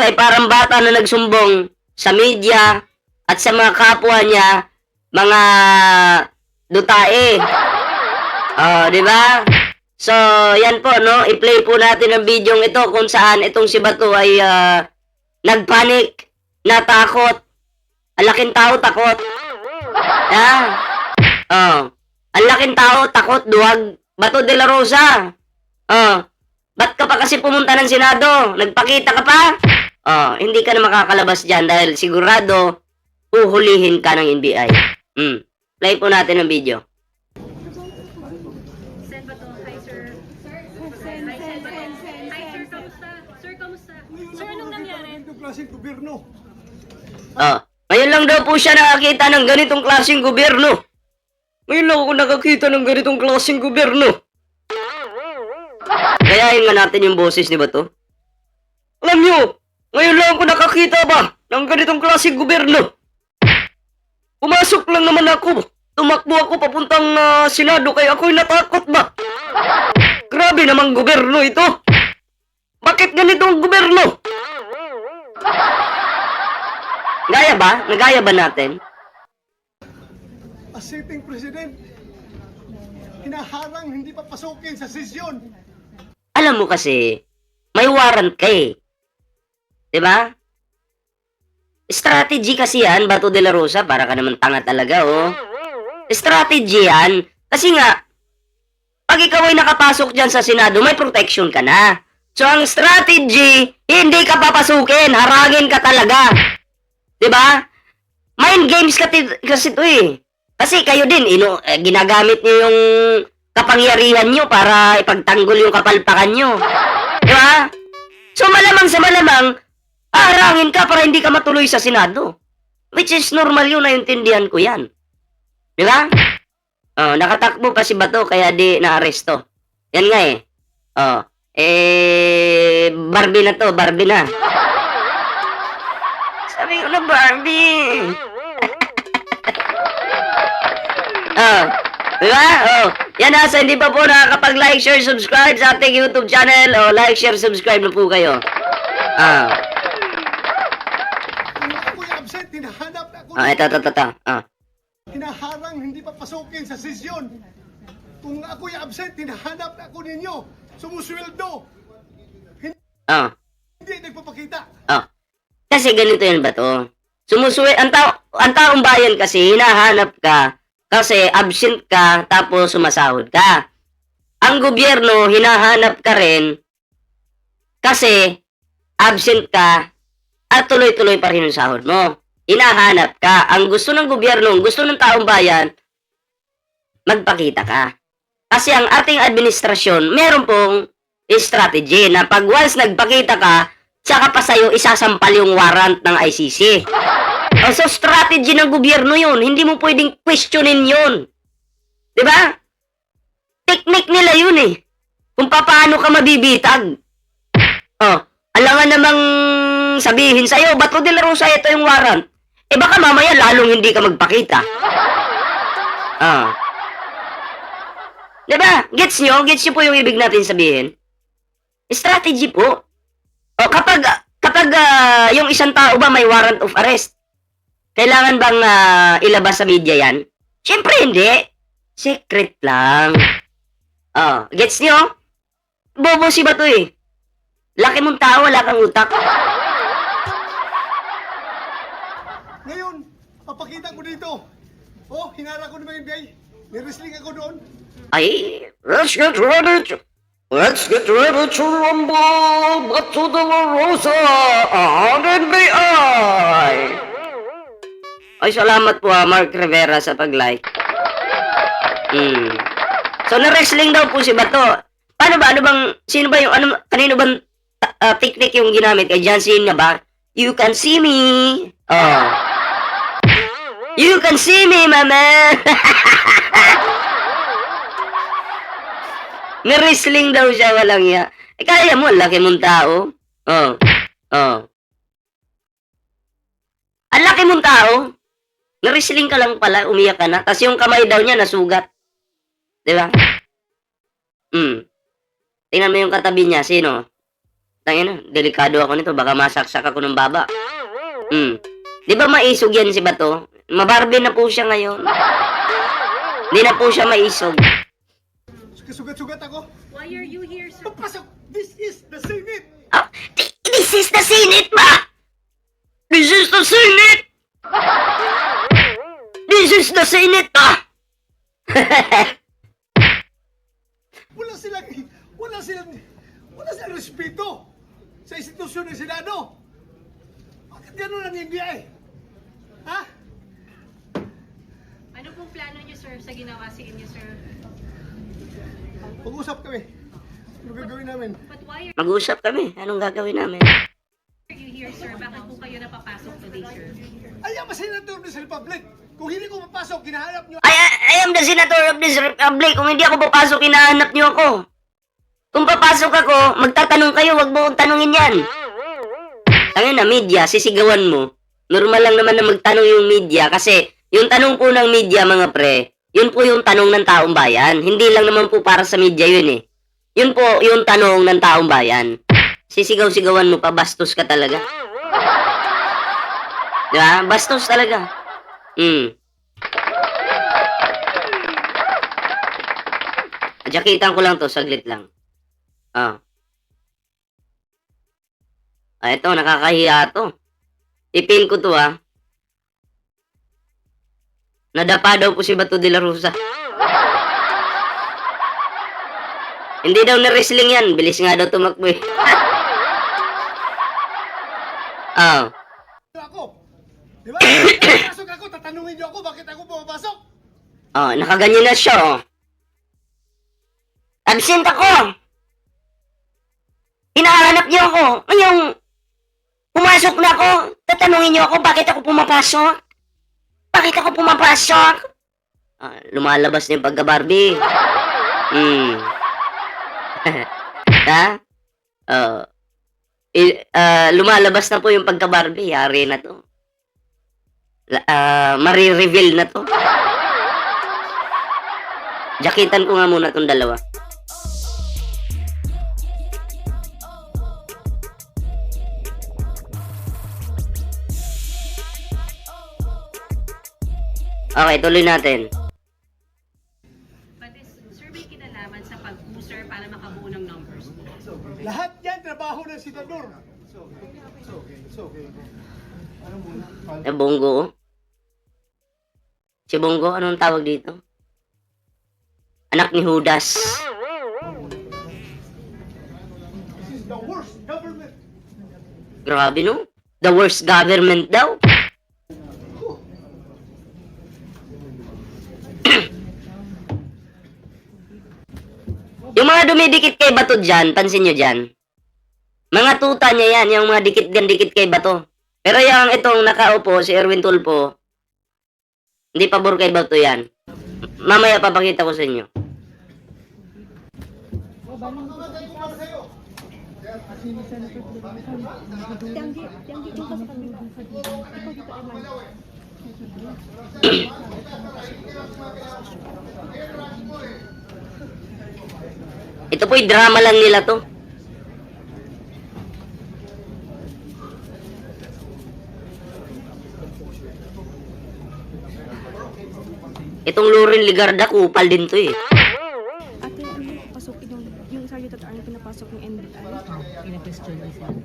ay parang bata na nagsumbong sa media at sa mga kapwa niya, mga dutae. Oh, di ba? So, yan po, no? I-play po natin ang video ito kung saan itong si Bato ay nagpanik, natakot. Ang laking tao, takot. Yeah. Oh. Ang laking tao, takot, duwag. Bato de la Rosa. Oh. Ba't ka pa kasi pumunta ng Senado? Nagpakita ka pa? Oh, hindi ka na makakalabas dyan dahil sigurado uhulihin ka ng NBI. Play po natin ang video. Sen Bato, hi sir. Hi Sen Bato. Hi sir, kamusta? Sir, kamusta? Sir, anong nangyari? Itong klaseng gobyerno. Oh, ngayon lang daw po siya nakakita ng ganitong klaseng gobyerno. Ngayon lang ako nakakita ng ganitong klaseng gobyerno. Gayahin nga natin yung boses ni Bato. Alam nyo, ngayon lang ako nakakita ba ng ganitong klaseng gobyerno. Pumasok lang naman ako. Tumakbo ako papuntang Senado kaya ako'y natakot ba? Grabe namang gobyerno ito. Bakit ganito ang gobyerno? Gaya ba? Nagaya ba natin? As sitting president, hinaharang hindi papasukin sa sesyon. Alam mo kasi, may warrant ka eh. Diba? Strategy kasi yan, Bato de la Rosa. Para ka naman tanga talaga, oh. Strategy yan. Kasi nga, pag ikaw ay nakapasok dyan sa Senado, may protection ka na. So, ang strategy, hindi ka papasukin. Harangin ka talaga. Diba? Mind games kasi ito eh. Kasi kayo din, ginagamit niyo yung kapangyarihan nyo para ipagtanggol yung kapalpakan nyo. Diba? So, malamang sa malamang, harangin ka para hindi ka matuloy sa Senado. Which is normal yun, naiintindihan ko yan. Di ba? Oh, nakatakbo pa si Bato kaya di naaresto. Yan nga eh. Oh, Barbie na to, Barbie na. Sabi ko na Barbie. Oh, di ba? Oh, yan sa hindi pa po nakakapag-like, share, subscribe sa ating YouTube channel. Oh, like, share, subscribe na po kayo. Ah. Kung ako'y absent, hinahanap na ako. Ito. Hinaharang hindi papasukin sa sesyon. Kung ako'y absent, hinahanap na ako ninyo. Sumusweldo. Oh. Hindi nagpapakita. Oh. Kasi ganito yan ba to? Ang taong bayan kasi hinahanap ka kasi absent ka tapos sumasahod ka. Ang gobyerno hinahanap ka rin kasi absent ka at tuloy-tuloy pa rin yung sahod mo. Hinahanap ka. Ang gusto ng gobyerno, ang gusto ng taong bayan, magpakita ka. Kasi ang ating administrasyon, meron pong strategy na pag once nagpakita ka, tsaka pa sa'yo isasampal yung warrant ng ICC. So, strategy ng gobyerno yun. Hindi mo pwedeng questionin yun. Diba? Technique nila yun eh. Kung paano ka mabibitag. Oh, alangan namang sabihin sa'yo, Bato de la Rosa, ito yung warrant. Baka mamaya lalong hindi ka magpakita. Diba? Gets nyo? Gets nyo po yung ibig natin sabihin? Strategy po. O kapag yung isang tao ba may warrant of arrest, kailangan bang ilabas sa media yan? Siyempre hindi. Secret lang. Gets nyo? Bobo si Bato eh. Laki mong tao, wala kang utak. Ngayon, papakita ko dito. Oh, hinara ko naman yung biyay. Nirestling ako doon. Ay, let's get ready to rumble Bato de la Rosa on NBI. Ay, salamat po Mark Rivera sa pag-like. So, na-wrestling daw po si Bato. Paano ba? Sino ba yung, kanino bang technique yung ginamit? Kay John Cena ba? You can see me. Oh. You can see me, mama. Na-wrestling daw siya, walang ya. Kaya mo, laki mong tao. Ang laki mong tao. Na-wrestling ka lang pala, umiyak ka na. Tapos yung kamay daw niya nasugat. Di ba? Tingnan mo yung katabi niya, sino? Tangina, delikado ako nito. Baka masaksak ako ng baba. Di ba maisog yan si Bato? Mabarbe na po siya ngayon. Hindi na po siya maisog. Sugat-sugat ako. Why are you here, sir? Papasok! This is the Senate! Ah, this is the Senate, ma! This is the Senate! This is the Senate, ma! Wala silang respeto sa institusyon ng Senado. Bakit ganun ang NBI? Ha? Ano pong plano niyo, sir, sa ginawa sa inyo, sir? Pag-usap kami. Ano gagawin namin? But why Mag-usap kami. Anong gagawin namin? are you here, sir? Bakit po kayo napapasok today, sir? I am a senator of this republic. Kung hindi ko papasok, ginahanap nyo. I am the senator of this republic. Kung hindi ako papasok, hinahanap niyo ako. Kung papasok ako, magtatanong kayo, wag mo akong tanungin yan. Tangin na, media, sisigawan mo. Normal lang naman na magtanong yung media kasi yung tanong po ng media, mga pre, yun po yung tanong ng taong bayan. Hindi lang naman po para sa media yun eh. Yun po yung tanong ng taong bayan. Sisigaw-sigawan mo pa, bastos ka talaga. Diba? Bastos talaga. Jakitan ko lang to, saglit lang. Ito, nakakahiya to. Ipin ko to, Nadapa daw po si Bato de la Rosa. Hindi daw na-wrestling yan. Bilis nga daw tumakbo eh. Ako. Di ba? Papasok ako, tatanungin nyo ako, bakit ako pumapasok? Nakaganyan na siya, Absent ako! Hinahanap niyo ako. Ngayong pumasok na ako, tatanungin niyo ako bakit ako pumapasok? Bakit ako pumapasok? Lumalabas na yung pagka-Barbie. Ha? Lumalabas na po yung pagka-Barbie. Yari na to. Mari-reveal na to. Jakitan ko nga muna tong dalawa. Okay, tuloy natin. But is survey kinalaman sa pag-user para makabuo ng numbers? Lahat yan, trabaho ng senador. Bongo. Si Bongo, anong tawag dito? Anak ni Judas. This is the worst government. Grabe, no? The worst government daw. Yung mga dumidikit kay Bato dyan, pansin nyo dyan. Mga tuta niya yan, yung mga dikit kay Bato. Pero yung itong nakaupo, si Erwin Tulfo, hindi pabor kay Bato yan. Mamaya papakita ko sa inyo. Ito po'y drama lang nila to. Itong Loren Ligarda, kupal din to eh. Ate, ano yung pasok yung Sergeant at Arnie pinapasok ng NBI? Pina-question ni Senator.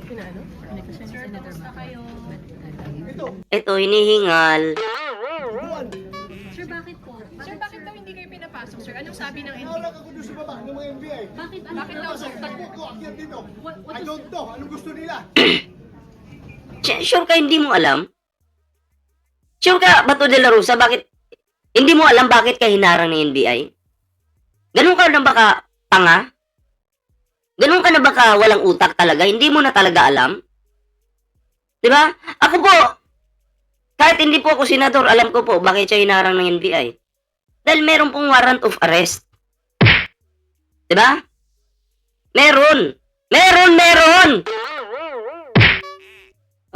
Pina-ano? Pina-question ni Sir, Senator kamusta kayo? Ito, hinihingal. Sir, bakit po? Sir, bakit daw hindi kayo pinapasok, sir? Anong sabi ng NBI? Naharap ako doon sa baba ng mga NBI. Bakit daw, Napasok, sir? takbo ko, akyat dito. What I is- don't know. Anong gusto nila? Sure ka hindi mo alam? Sure ka, Bato de la Rosa, bakit hindi mo alam bakit ka hinarang ng NBI? Ganun ka na baka tanga? Ganun ka na baka walang utak talaga? Hindi mo na talaga alam? Diba? Ako po, kahit hindi po ako senador, alam ko po bakit siya hinarang ng NBI. Dahil meron pong warrant of arrest. Diba? Meron!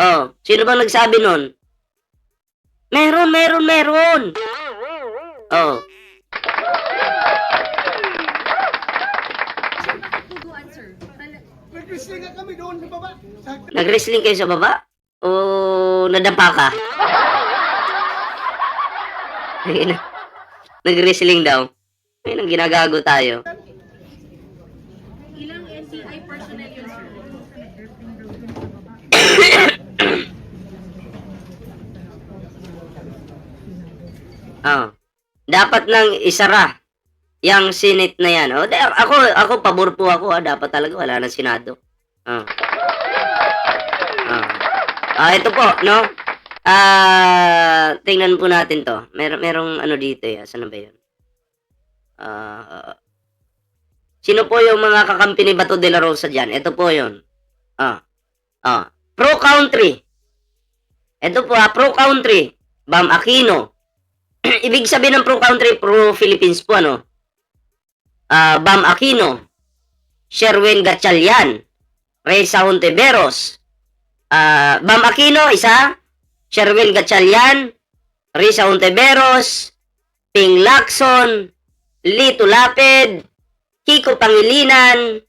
Oh, sino bang nagsabi nun? Meron! Oh, Sir, bakit duguan, sir? Nag-wrestling nga kami doon sa baba. Nag-wrestling kayo sa baba? O nadampa ka? Nag-wrestling daw. Ayun ang ginagago tayo. Ilang NBI personnel yun, sir? Dapat nang isara yung Senate na yan. Ako pabor po ako. Dapat talaga wala nang Senado. Ito po, no? Tingnan po natin to. Merong ano dito, saan na ba yun? Sino po yung mga kakampi ni Bato de la Rosa dyan? Ito po yun. Pro-country. Ito po pro-country. Bam Aquino. Ibig sabihin ng pro-country, pro-Philippines po, ano? Bam Aquino. Sherwin Gatchalian. Reza Hontiveros. Bam Aquino, isa. Sherwin Gatchalian. Reza Hontiveros. Ping Lacson. Lito Lapid. Kiko Pangilinan.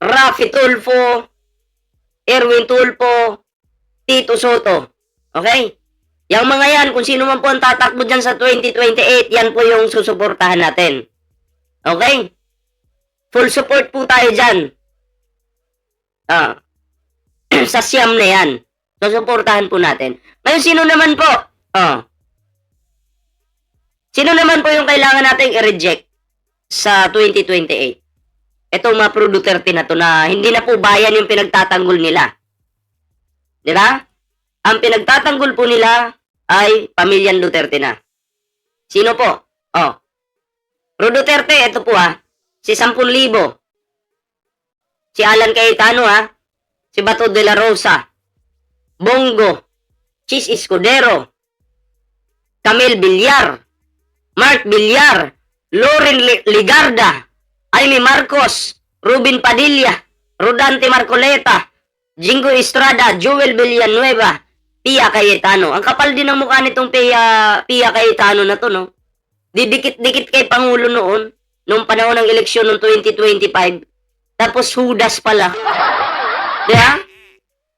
Rafi Tulfo. Erwin Tulfo. Tito Soto. Okay? Yung mga yan, kung sino man po ang tatakbo dyan sa 2028, yan po yung susuportahan natin. Okay? Full support po tayo dyan. Sa siyam na yan. Susuportahan po natin. Ngayon, sino naman po? Sino naman po yung kailangan nating i-reject sa 2028? Itong mga Pro Duterte na to na hindi na po bayan yung pinagtatanggol nila. Di ba? Ang pinagtatanggol po nila ay pamilyang Duterte na. Sino po? Pro Duterte, ito po si 10,000. Si Alan Cayetano si Bato de la Rosa, Bongo, Chis Escudero, Camille Villar, Mark Villar, Loren Ligarda, Amy Marcos, Ruben Padilla, Rodante Marcoleta, Jingo Estrada, Joel Villanueva, Pia Cayetano. Ang kapal din ng mukha nitong Pia Cayetano na to, no? Didikit-dikit kay Pangulo noon, nung panahon ng eleksyon noong 2025. Tapos Judas pala. Diba?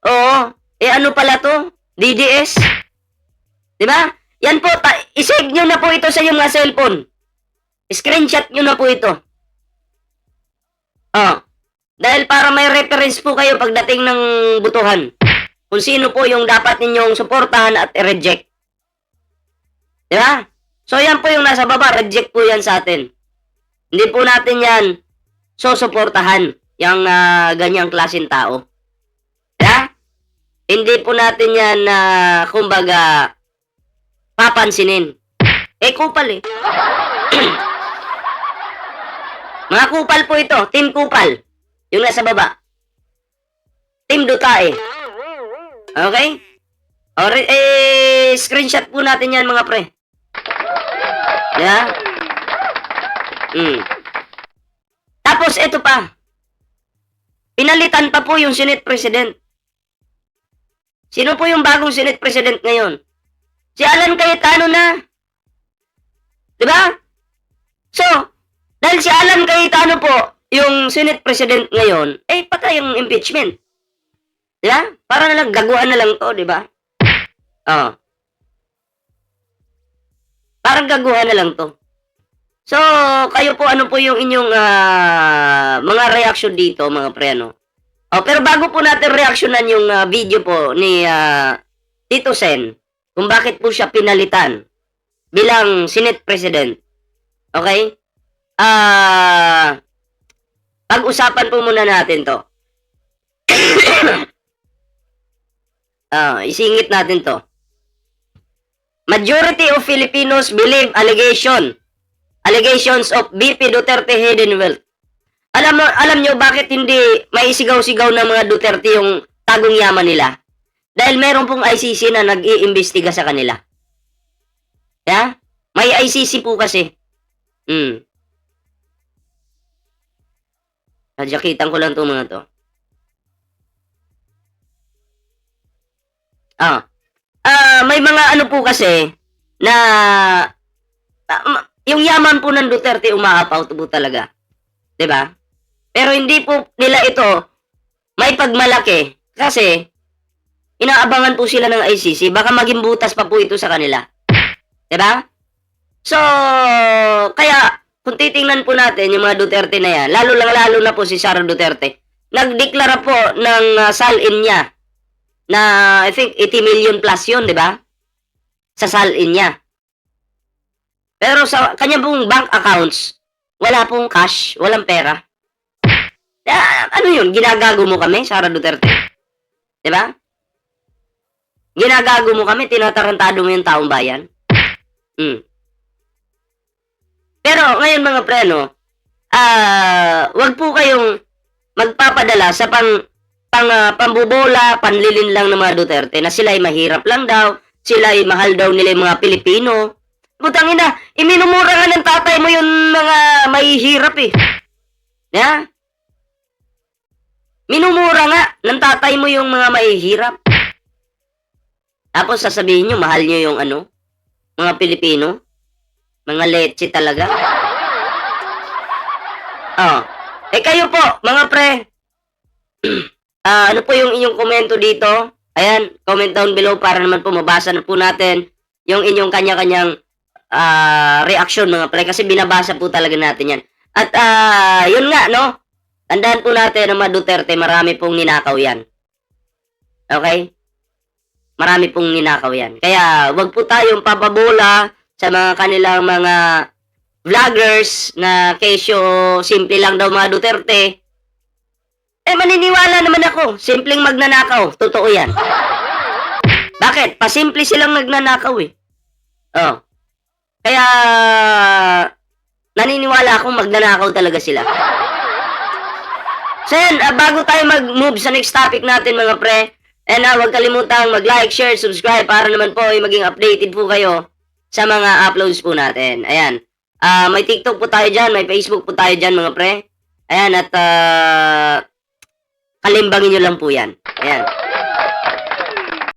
Oo. Ano pala to? DDS? Diba? Yan po, isave nyo na po ito sa inyong mga cellphone. Screenshot nyo na po ito. Dahil para may reference po kayo pagdating ng butuhan. Kung sino po yung dapat ninyong suportahan at i-reject. Diba? So yan po yung nasa baba, reject po yan sa atin. Hindi po natin yan susuportahan yung ganyang klaseng tao. Diba? Hindi po natin yan kumbaga papansinin. Kupal Mga kupal po ito, Team Kupal. Yung nasa baba. Team Dutae. Okay? Screenshot po natin yan mga pre. Yeah? Tapos ito pa. Pinalitan pa po yung Senate President. Sino po yung bagong Senate President ngayon? Si Alan Cayetano na. Diba? So, dahil si Alan Cayetano po, yung Senate President ngayon, patay yung impeachment. Diba? Para na lang, gaguan na lang to, diba? Parang gaguhan na lang to. So, kayo po, ano po yung inyong mga reaction dito, mga pre, ano? Pero bago po natin reaksyonan yung video po ni Tito Sen, kung bakit po siya pinalitan bilang Senate President. Okay? Pag-usapan po muna natin to. Isingit natin to. Majority of Filipinos believe allegations of BP Duterte hidden wealth. Alam nyo bakit hindi may sigaw-sigaw ng mga Duterte yung tagong yaman nila? Dahil meron pong ICC na nag-iimbestiga sa kanila. Yeah? May ICC po kasi. Nadyakitan ko lang itong mga to. May mga ano po kasi na yung yaman po ng Duterte umaapaw po talaga. 'Di ba? Pero hindi po nila ito may pagmalaki. Kasi, inaabangan po sila ng ICC. Baka maging butas pa po ito sa kanila. Diba? So, kaya, kung titingnan po natin yung mga Duterte na yan, lalo na po si Sara Duterte, nagdeklara po ng sal-in niya na I think 80 million plus yun, di ba? Sa sal-in niya. Pero sa kanya pong bank accounts, wala pong cash, walang pera. Ano yun? Ginagago mo kami, Sara Duterte? Di ba? Ginagago mo kami, tinatarantado mo yung taong bayan. Pero ngayon mga pre, no, wag po kayong magpapadala sa pambubola, panlilin lang ng mga Duterte na sila ay mahirap lang daw, sila ay mahal daw nila yung mga Pilipino. Butang ina, iminumura nga ng tatay mo yung mga mahihirap eh. Ya? Minumura nga ng tatay mo yung mga mahihirap. Tapos sasabihin nyo, mahal nyo yung mga Pilipino. Mga leche talaga. Oh. Kayo po, mga pre. Ano po yung inyong komento dito? Ayan, comment down below para naman po mabasa na po natin yung inyong kanya-kanyang reaction, mga pre. Kasi binabasa po talaga natin yan. At yun nga, no? Tandaan po natin ang mga Duterte, marami pong ninakaw yan. Okay? Marami pong ninakaw yan. Kaya, wag po tayong papabola sa mga kanilang mga vloggers na kesyo simple lang daw mga Duterte. Maniniwala naman ako. Simpleng magnanakaw. Totoo yan. Bakit? Pasimple silang nagnanakaw eh. Oh. Kaya, naniniwala akong magnanakaw talaga sila. So yan, bago tayo mag-move sa next topic natin mga pre, huwag kalimutang mag-like, share, subscribe para naman po ay maging updated po kayo sa mga uploads po natin. Ayan. May TikTok po tayo dyan, may Facebook po tayo dyan mga pre. Ayan, at kalimbangin nyo lang po yan. Ayan.